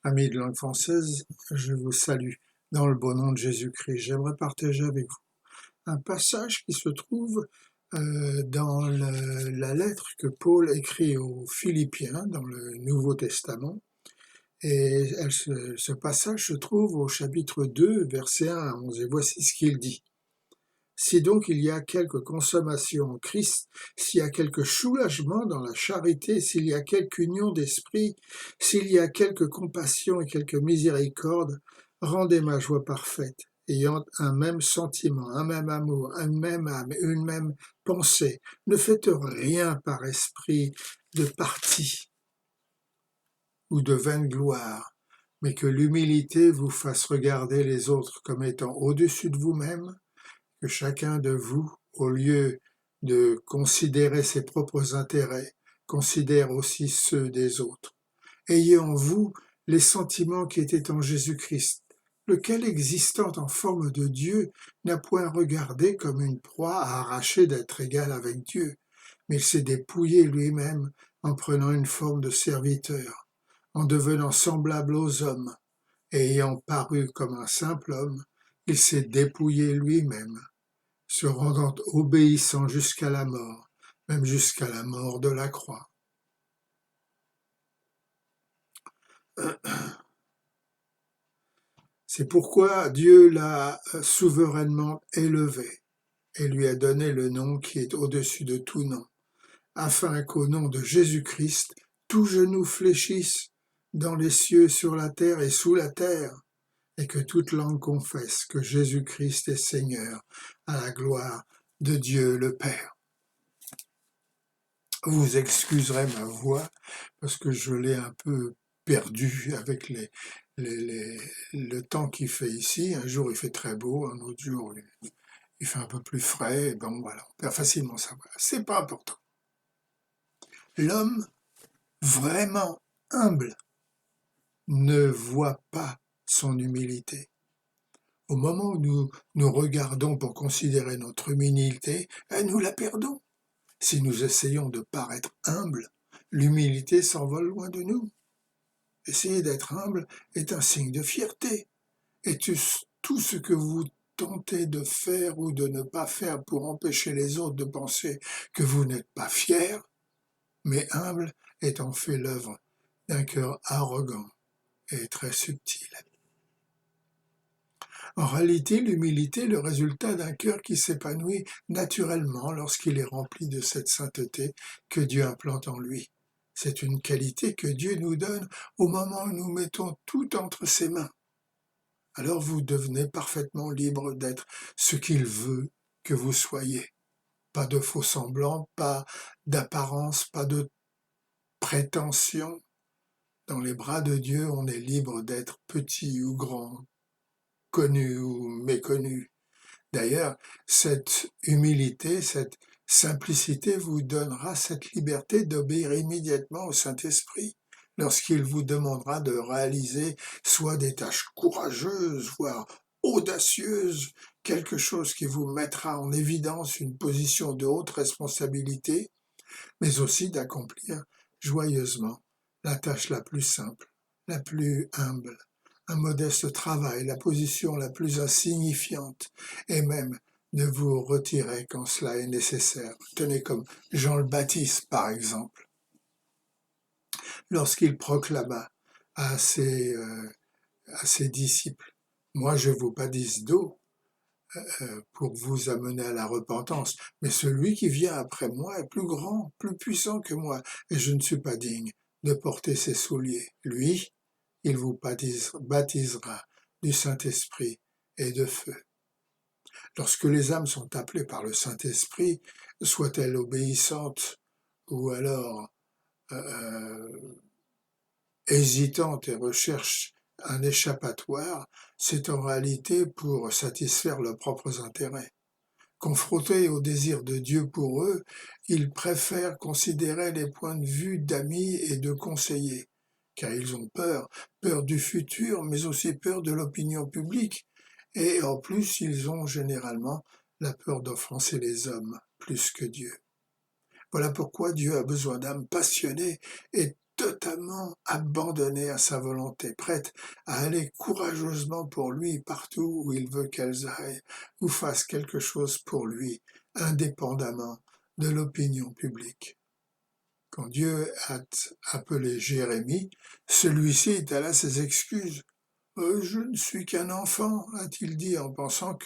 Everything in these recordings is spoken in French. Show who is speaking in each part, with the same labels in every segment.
Speaker 1: Amis de langue française, je vous salue dans le beau nom de Jésus-Christ. J'aimerais partager avec vous un passage qui se trouve dans la lettre que Paul écrit aux Philippiens dans le Nouveau Testament. Et ce passage se trouve au chapitre 2, versets 1 à 11. Et voici ce qu'il dit. Si donc il y a quelque consommation en Christ, s'il y a quelque soulagement dans la charité, s'il y a quelque union d'esprit, s'il y a quelque compassion et quelque miséricorde, rendez ma joie parfaite, ayant un même sentiment, un même amour, une même âme, une même pensée. Ne faites rien par esprit de parti ou de vaine gloire, mais que l'humilité vous fasse regarder les autres comme étant au-dessus de vous-même, que chacun de vous, au lieu de considérer ses propres intérêts, considère aussi ceux des autres. Ayez en vous les sentiments qui étaient en Jésus-Christ, lequel, existant en forme de Dieu, n'a point regardé comme une proie à arracher d'être égal avec Dieu, mais il s'est dépouillé lui-même en prenant une forme de serviteur, en devenant semblable aux hommes, et ayant paru comme un simple homme, il s'est dépouillé lui-même, se rendant obéissant jusqu'à la mort, même jusqu'à la mort de la croix. C'est pourquoi Dieu l'a souverainement élevé et lui a donné le nom qui est au-dessus de tout nom, afin qu'au nom de Jésus-Christ, tout genou fléchisse dans les cieux, sur la terre et sous la terre, et que toute langue confesse que Jésus-Christ est Seigneur, à la gloire de Dieu le Père. Vous excuserez ma voix parce que je l'ai un peu perdue avec le temps qu'il fait ici. Un jour il fait très beau, un autre jour il fait un peu plus frais. Et bon voilà, on perd facilement sa voix. C'est pas important. L'homme vraiment humble ne voit pas son humilité. Au moment où nous regardons pour considérer notre humilité, nous la perdons. Si nous essayons de paraître humbles, l'humilité s'envole loin de nous. Essayer d'être humble est un signe de fierté. Et tout ce que vous tentez de faire ou de ne pas faire pour empêcher les autres de penser que vous n'êtes pas fier, mais humble, est en fait l'œuvre d'un cœur arrogant et très subtil. En réalité, l'humilité est le résultat d'un cœur qui s'épanouit naturellement lorsqu'il est rempli de cette sainteté que Dieu implante en lui. C'est une qualité que Dieu nous donne au moment où nous mettons tout entre ses mains. Alors vous devenez parfaitement libre d'être ce qu'il veut que vous soyez. Pas de faux semblants, pas d'apparence, pas de prétention. Dans les bras de Dieu, on est libre d'être petit ou grand, connu ou méconnu. D'ailleurs, cette humilité, cette simplicité vous donnera cette liberté d'obéir immédiatement au Saint-Esprit lorsqu'il vous demandera de réaliser soit des tâches courageuses, voire audacieuses, quelque chose qui vous mettra en évidence une position de haute responsabilité, mais aussi d'accomplir joyeusement la tâche la plus simple, la plus humble, un modeste travail, la position la plus insignifiante, et même de vous retirer quand cela est nécessaire. Tenez comme Jean le Baptiste, par exemple, lorsqu'il proclama à ses disciples, « Moi je vous baptise d'eau pour vous amener à la repentance, mais celui qui vient après moi est plus grand, plus puissant que moi, et je ne suis pas digne de porter ses souliers. Lui, il vous baptisera du Saint-Esprit et de feu. » Lorsque les âmes sont appelées par le Saint-Esprit, soient-elles obéissantes ou alors hésitantes et recherchent un échappatoire, c'est en réalité pour satisfaire leurs propres intérêts. Confrontés au désir de Dieu pour eux, ils préfèrent considérer les points de vue d'amis et de conseillers, car ils ont peur du futur, mais aussi peur de l'opinion publique, et en plus ils ont généralement la peur d'offenser les hommes plus que Dieu. Voilà pourquoi Dieu a besoin d'âmes passionnées et constamment abandonnée à sa volonté, prête à aller courageusement pour lui partout où il veut qu'elles aillent, ou fassent quelque chose pour lui, indépendamment de l'opinion publique. Quand Dieu a appelé Jérémie, celui-ci étala ses excuses. Je ne suis qu'un enfant, a-t-il dit, en pensant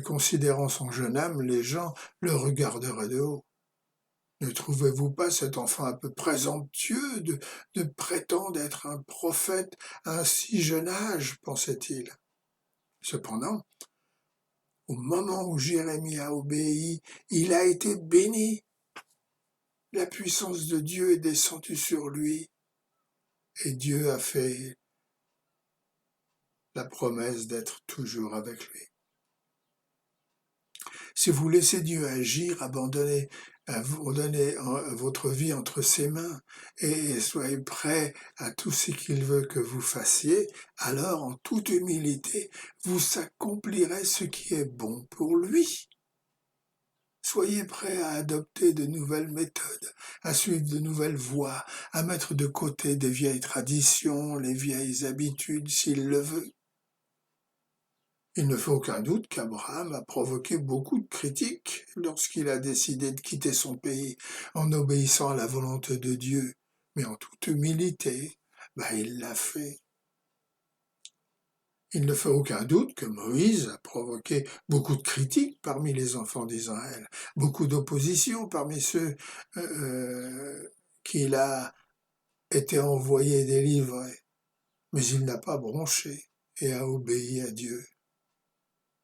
Speaker 1: considérant son jeune âme, les gens le regarderaient de haut. Ne trouvez-vous pas cet enfant un peu présomptueux de prétendre être un prophète à un si jeune âge, pensait-il. Cependant, au moment où Jérémie a obéi, il a été béni. La puissance de Dieu est descendue sur lui et Dieu a fait la promesse d'être toujours avec lui. Si vous laissez Dieu agir, abandonnez votre vie entre ses mains et soyez prêts à tout ce qu'il veut que vous fassiez, alors en toute humilité, vous accomplirez ce qui est bon pour lui. Soyez prêts à adopter de nouvelles méthodes, à suivre de nouvelles voies, à mettre de côté des vieilles traditions, les vieilles habitudes s'il le veut. Il ne fait aucun doute qu'Abraham a provoqué beaucoup de critiques lorsqu'il a décidé de quitter son pays en obéissant à la volonté de Dieu, mais en toute humilité, il l'a fait. Il ne fait aucun doute que Moïse a provoqué beaucoup de critiques parmi les enfants d'Israël, beaucoup d'opposition parmi ceux qu'il a été envoyé délivrer, mais il n'a pas bronché et a obéi à Dieu.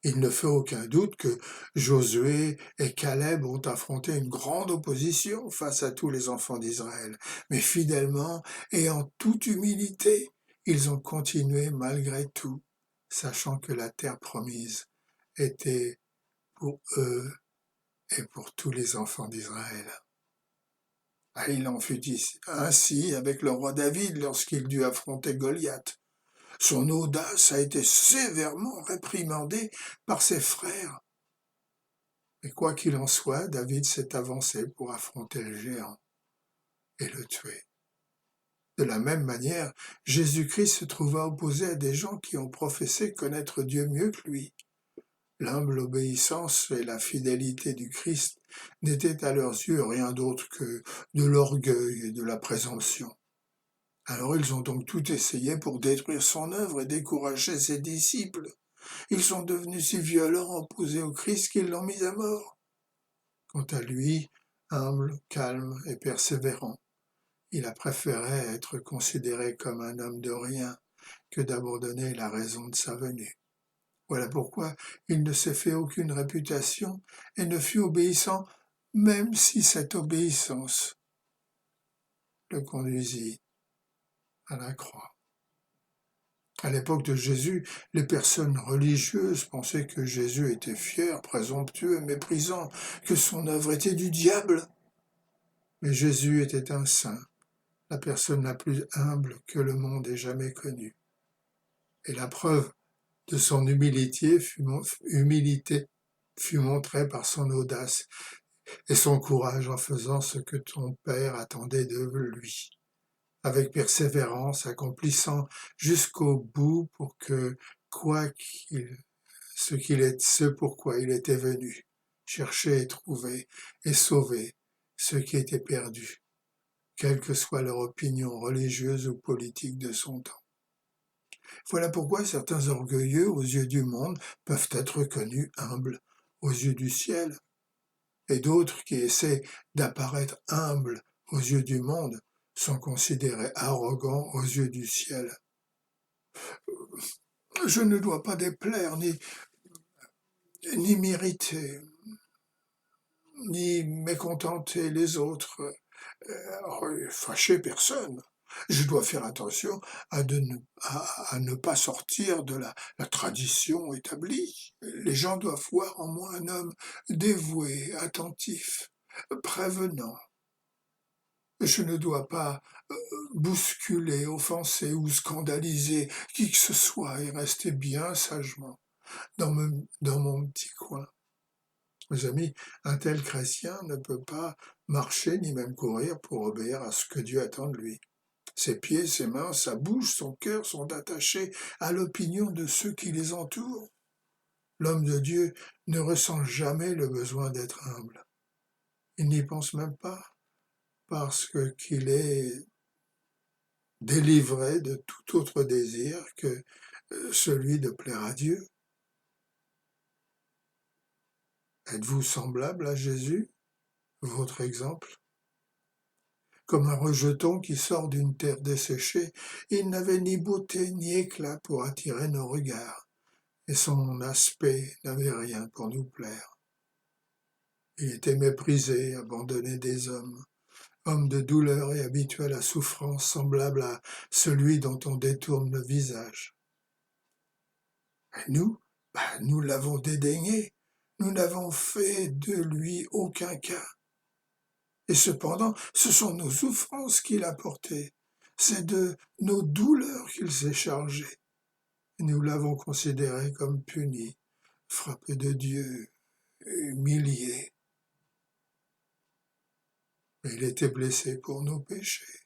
Speaker 1: Il ne fait aucun doute que Josué et Caleb ont affronté une grande opposition face à tous les enfants d'Israël, mais fidèlement et en toute humilité, ils ont continué malgré tout, sachant que la terre promise était pour eux et pour tous les enfants d'Israël. Il en fut ainsi avec le roi David lorsqu'il dut affronter Goliath. Son audace a été sévèrement réprimandée par ses frères. Mais quoi qu'il en soit, David s'est avancé pour affronter le géant et le tuer. De la même manière, Jésus-Christ se trouva opposé à des gens qui ont professé connaître Dieu mieux que lui. L'humble obéissance et la fidélité du Christ n'étaient à leurs yeux rien d'autre que de l'orgueil et de la présomption. Alors ils ont donc tout essayé pour détruire son œuvre et décourager ses disciples. Ils sont devenus si violents opposés au Christ qu'ils l'ont mis à mort. Quant à lui, humble, calme et persévérant, il a préféré être considéré comme un homme de rien que d'abandonner la raison de sa venue. Voilà pourquoi il ne s'est fait aucune réputation et ne fut obéissant, même si cette obéissance le conduisit à la croix. À l'époque de Jésus, les personnes religieuses pensaient que Jésus était fier, présomptueux, méprisant, que son œuvre était du diable. Mais Jésus était un saint, la personne la plus humble que le monde ait jamais connue. Et la preuve de son humilité fut montrée par son audace et son courage en faisant ce que ton Père attendait de lui. Avec persévérance, accomplissant jusqu'au bout pour que, ce pourquoi il était venu, chercher et trouver et sauver ceux qui étaient perdus, quelle que soit leur opinion religieuse ou politique de son temps. Voilà pourquoi certains orgueilleux aux yeux du monde peuvent être connus humbles aux yeux du ciel, et d'autres qui essaient d'apparaître humbles aux yeux du monde sont considérés arrogants aux yeux du ciel. Je ne dois pas déplaire, ni m'irriter, ni mécontenter les autres, fâcher personne. Je dois faire attention à ne pas sortir de la tradition établie. Les gens doivent voir en moi un homme dévoué, attentif, prévenant. Je ne dois pas bousculer, offenser ou scandaliser qui que ce soit et rester bien sagement dans mon petit coin. Mes amis, un tel chrétien ne peut pas marcher ni même courir pour obéir à ce que Dieu attend de lui. Ses pieds, ses mains, sa bouche, son cœur sont attachés à l'opinion de ceux qui les entourent. L'homme de Dieu ne ressent jamais le besoin d'être humble. Il n'y pense même pas parce qu'il est délivré de tout autre désir que celui de plaire à Dieu. Êtes-vous semblable à Jésus, votre exemple? Comme un rejeton qui sort d'une terre desséchée, il n'avait ni beauté ni éclat pour attirer nos regards, et son aspect n'avait rien pour nous plaire. Il était méprisé, abandonné des hommes, homme de douleur et habitué à la souffrance, semblable à celui dont on détourne le visage. Et nous, nous l'avons dédaigné, nous n'avons fait de lui aucun cas. Et cependant, ce sont nos souffrances qu'il a portées, c'est de nos douleurs qu'il s'est chargé. Et nous l'avons considéré comme puni, frappé de Dieu, humilié. Mais il était blessé pour nos péchés,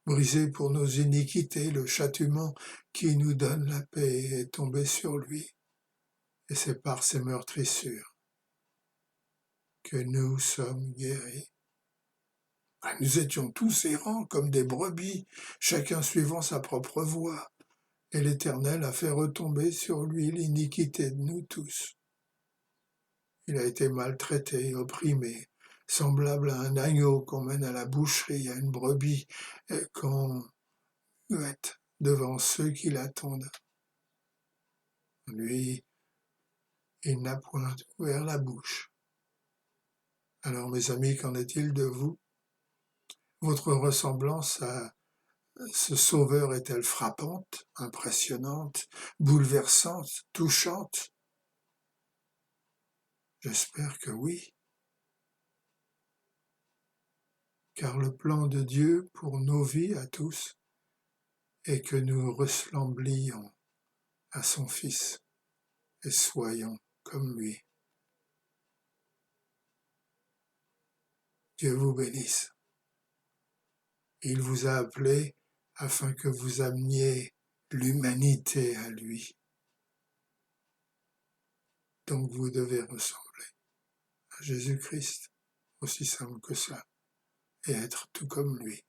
Speaker 1: brisé pour nos iniquités, le châtiment qui nous donne la paix est tombé sur lui. Et c'est par ses meurtrissures que nous sommes guéris. Nous étions tous errants comme des brebis, chacun suivant sa propre voie, et l'Éternel a fait retomber sur lui l'iniquité de nous tous. Il a été maltraité, opprimé, semblable à un agneau qu'on mène à la boucherie, à une brebis qu'on muette devant ceux qui l'attendent. Lui, il n'a point ouvert la bouche. Alors mes amis, qu'en est-il de vous? Votre ressemblance à ce sauveur est-elle frappante, impressionnante, bouleversante, touchante? J'espère que oui, car le plan de Dieu pour nos vies à tous est que nous ressemblions à son Fils et soyons comme lui. Dieu vous bénisse. Il vous a appelé afin que vous ameniez l'humanité à lui. Donc vous devez ressembler à Jésus-Christ, aussi simple que ça, et être tout comme lui.